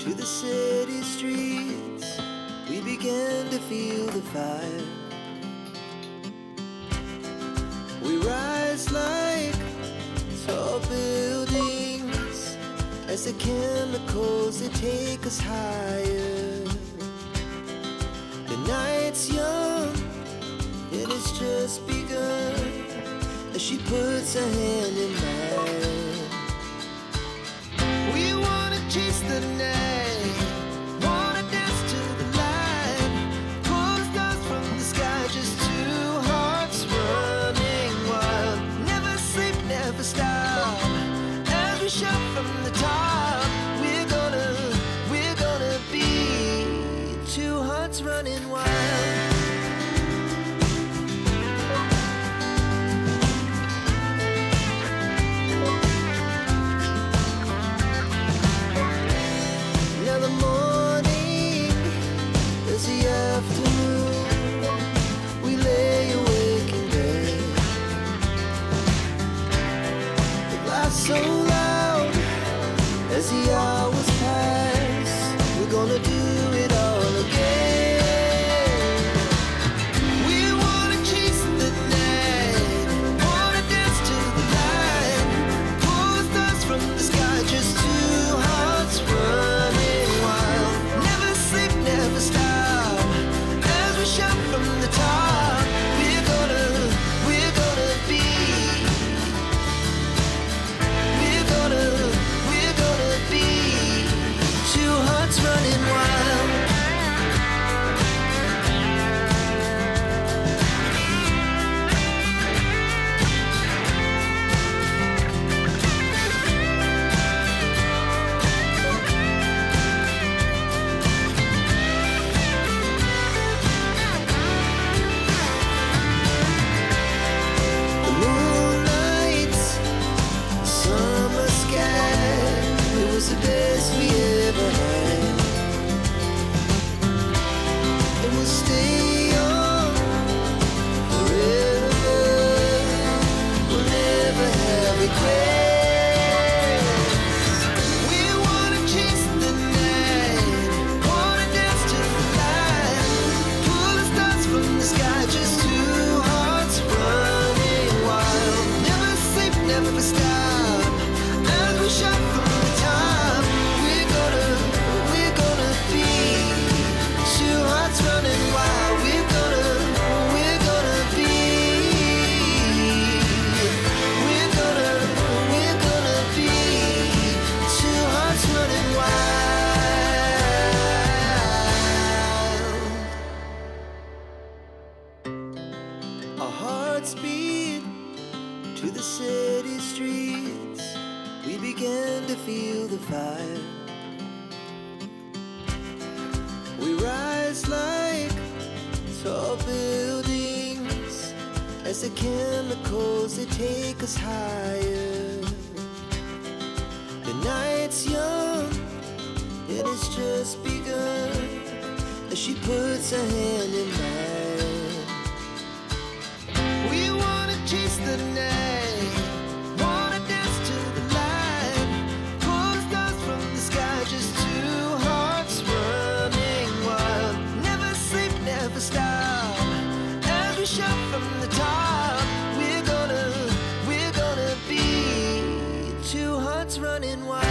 to the city streets, we began to feel the fire. We rise like tall buildings as the chemicals, they take us higher. The night's young and it's just begun as she puts her hand in mine. We wanna chase the night, wanna dance to the light, pull the stars from the sky, just two hearts running wild. Never sleep, never stop, as we shout from the top. We're gonna be two hearts running wild. So loud as the hours pass, we're gonna do it all again. We wanna chase the night, wanna dance to the light, pull the stars from the sky, just two hearts running wild. Never sleep, never stop, as we shout from the top. We're gonna be, we're gonna be two hearts running wild. The moonlights, summer sky, it was the best we ever had. And we'll stay on forever, we'll never have regrets. We wanna chase the night, wanna dance to the light, pull the stars from the sky, just two hearts running wild. Never sleep, never stop, as we shout from the top. We're gonna be two hearts running wild. We're gonna be, we're gonna be two hearts running wild. Our hearts beat to the city streets, we began to feel the fire. We rise like tall buildings as the chemicals, they take us higher. The night's young and it's just begun as she puts her hand in mine. We wanna chase the night, wanna dance to the light, pull the stars from the sky, just two hearts running wild. Never sleep, never stop, as we shout from the top. We're gonna be two hearts running wild.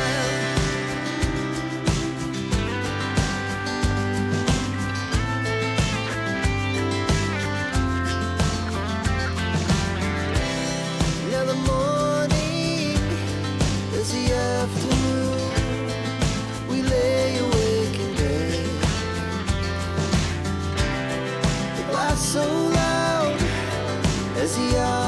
Now the morning is the afternoon, we lay awake in bed. The glass so loud as the hours